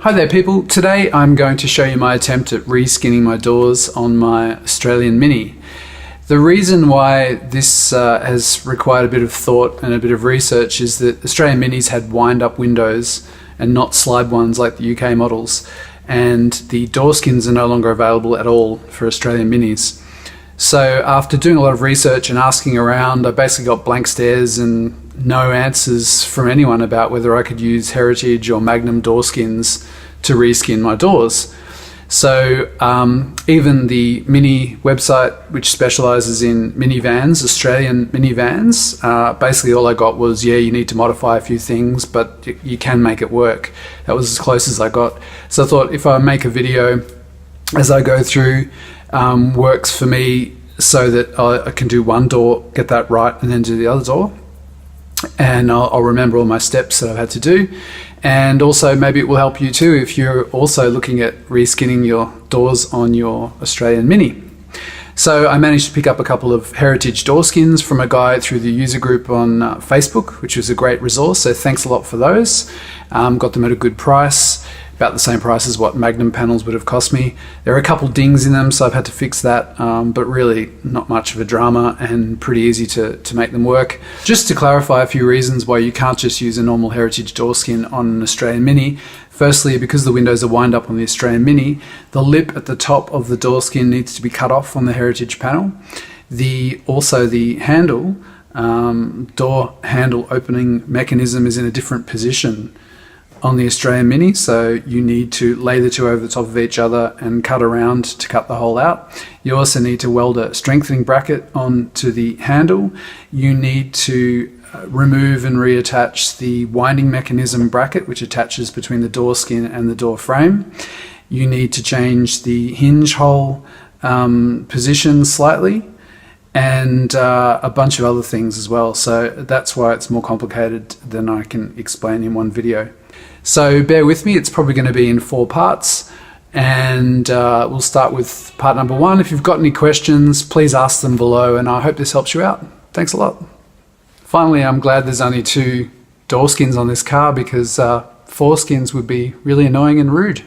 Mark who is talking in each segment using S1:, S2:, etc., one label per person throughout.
S1: Hi there people, today I'm going to show you my attempt at reskinning my doors on my Australian Mini. The reason why this has required a bit of thought and a bit of research is that Australian Minis had wind-up windows and not slide ones like the UK models, and the door skins are no longer available at all for Australian Minis. So after doing a lot of research and asking around, I basically got blank stares and no answers from anyone about whether I could use Heritage or Magnum door skins to reskin my doors. So even the Mini website, which specializes in minivans, Australian minivans, basically all I got was, yeah, you need to modify a few things, but you can make it work. That was as close as I got. So I thought if I make a video as I go through, works for me so that I can do one door, get that right, and then do the other door. And I'll remember all my steps that I've had to do. And also maybe it will help you too if you're also looking at reskinning your doors on your Australian Mini. So I managed to pick up a couple of Heritage door skins from a guy through the user group on Facebook, which was a great resource, so thanks a lot for those. Got them at a good price, about the same price as what Magnum panels would have cost me. There are a couple dings in them, so I've had to fix that, but really not much of a drama and pretty easy to make them work. Just to clarify a few reasons why you can't just use a normal Heritage door skin on an Australian Mini. Firstly, because the windows are wind up on the Australian Mini, the lip at the top of the door skin needs to be cut off on the Heritage panel. Also the handle, door handle opening mechanism is in a different position on the Australian Mini, so you need to lay the two over the top of each other and cut around to cut the hole out. You also need to weld a strengthening bracket onto the handle. You need to remove and reattach the winding mechanism bracket which attaches between the door skin and the door frame. You need to change the hinge hole position slightly, and a bunch of other things as well. So that's why it's more complicated than I can explain in one video. So bear with me, it's probably going to be in 4 parts, and we'll start with part number 1. If you've got any questions, please ask them below, and I hope this helps you out. Thanks a lot. Finally, I'm glad there's only 2 door skins on this car, because 4 skins would be really annoying and rude.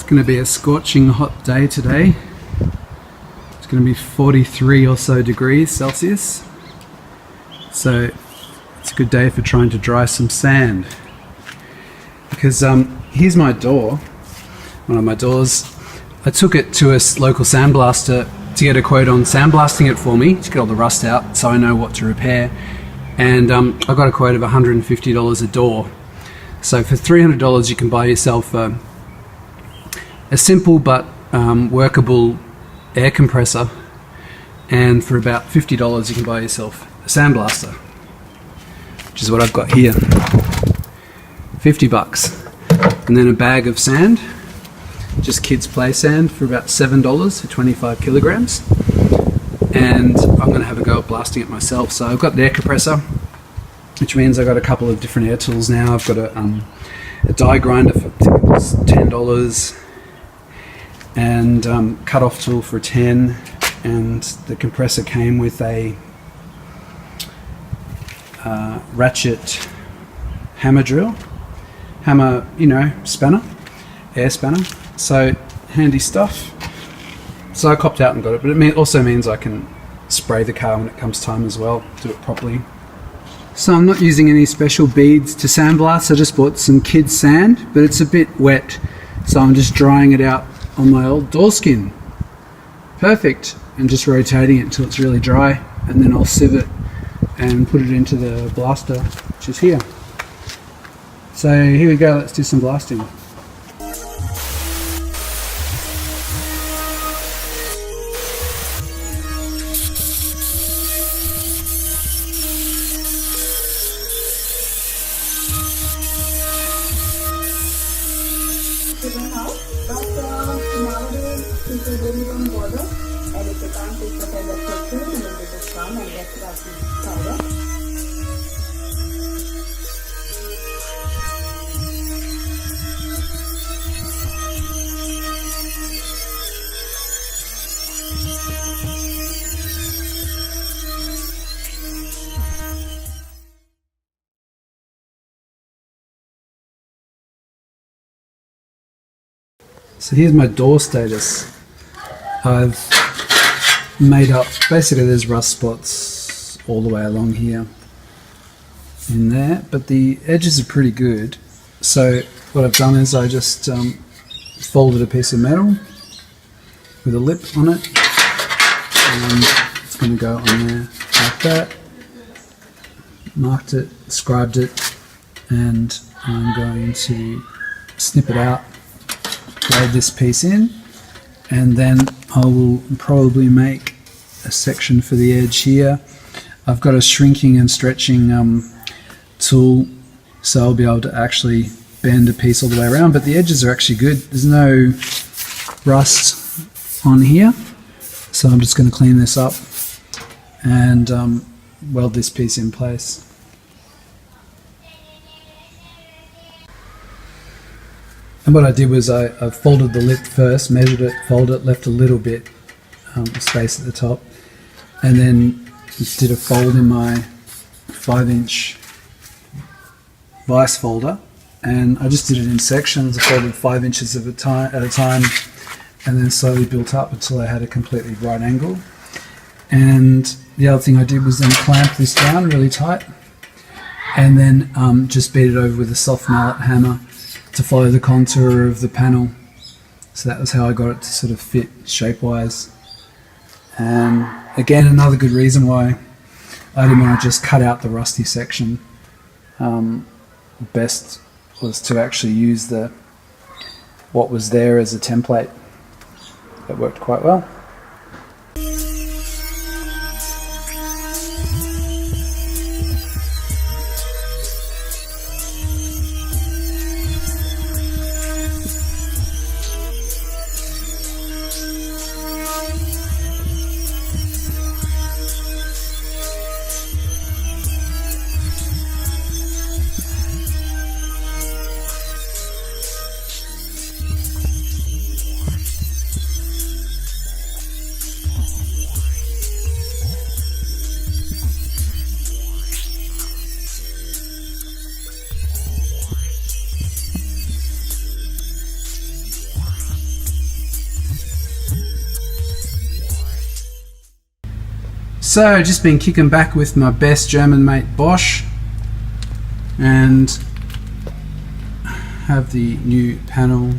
S1: going to be a scorching hot day today. It's going to be 43 or so degrees Celsius. So it's a good day for trying to dry some sand. Because here's my door, one of my doors. I took it to a local sandblaster to get a quote on sandblasting it for me, to get all the rust out so I know what to repair. And I got a quote of $150 a door. So for $300 you can buy yourself a simple but workable air compressor, and for about $50 you can buy yourself a sandblaster, which is what I've got here. 50 bucks. And then a bag of sand, just kids play sand, for about $7 for 25 kilograms. And I'm going to have a go at blasting it myself. So I've got the air compressor, which means I've got a couple of different air tools now. I've got a die grinder for, I think it was $10, and cut-off tool for $10, and the compressor came with a ratchet hammer drill. Hammer, spanner, air spanner. So handy stuff. So I copped out and got it, but it also means I can spray the car when it comes time as well, do it properly. So I'm not using any special beads to sandblast. I just bought some kids sand, but it's a bit wet, so I'm just drying it out on my old door skin. Perfect. And just rotating it until it's really dry, and then I'll sieve it and put it into the blaster, which is here. So here we go, let's do some blasting.
S2: Nowadays, people really don't bother, and if they can't take the time of filtering, and then they just come and get it out the powder.
S1: So here's my door status. I've made up, basically there's rust spots all the way along here in there, but the edges are pretty good. So what I've done is I just folded a piece of metal with a lip on it, and it's going to go on there like that. Marked it, scribed it, and I'm going to snip it out, load this piece in, and then I will probably make a section for the edge here. I've got a shrinking and stretching tool, so I'll be able to actually bend a piece all the way around, but the edges are actually good. There's no rust on here, so I'm just going to clean this up and weld this piece in place. And what I did was I folded the lip first, measured it, folded it, left a little bit space at the top, and then did a fold in my 5-inch vice folder, and I just did it in sections. I folded 5 inches at a time, and then slowly built up until I had a completely right angle. And the other thing I did was then clamp this down really tight, and then just beat it over with a soft mallet hammer to follow the contour of the panel. So that was how I got it to sort of fit shape-wise. And again, another good reason why I didn't want to just cut out the rusty section. Best was to actually use what was there as a template. That worked quite well. So just been kicking back with my best German mate Bosch, and have the new panel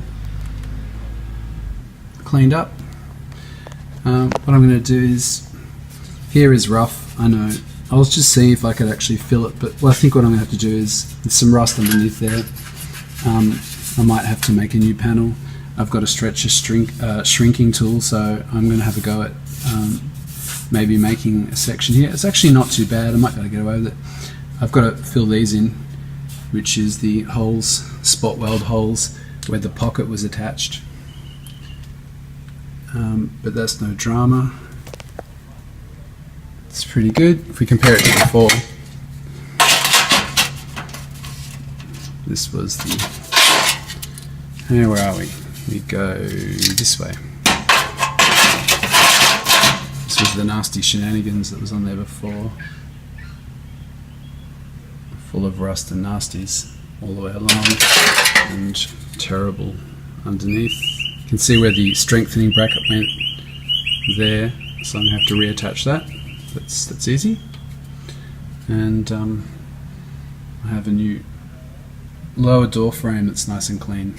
S1: cleaned up. What I'm going to do is, here is rough, I know. I was just seeing if I could actually fill it, but I think what I'm going to have to do is, there's some rust underneath there. I might have to make a new panel. I've got a shrinking tool, so I'm going to have a go at maybe making a section here. It's actually not too bad, I might be able to get away with it. I've got to fill these in, which is the holes, spot weld holes, where the pocket was attached. But that's no drama. It's pretty good if we compare it to before. This was the... where are we? We go this way. This was the nasty shenanigans that was on there before. Full of rust and nasties all the way along, and terrible underneath. You can see where the strengthening bracket went there, so I'm going to have to reattach that. That's easy. And I have a new lower door frame that's nice and clean.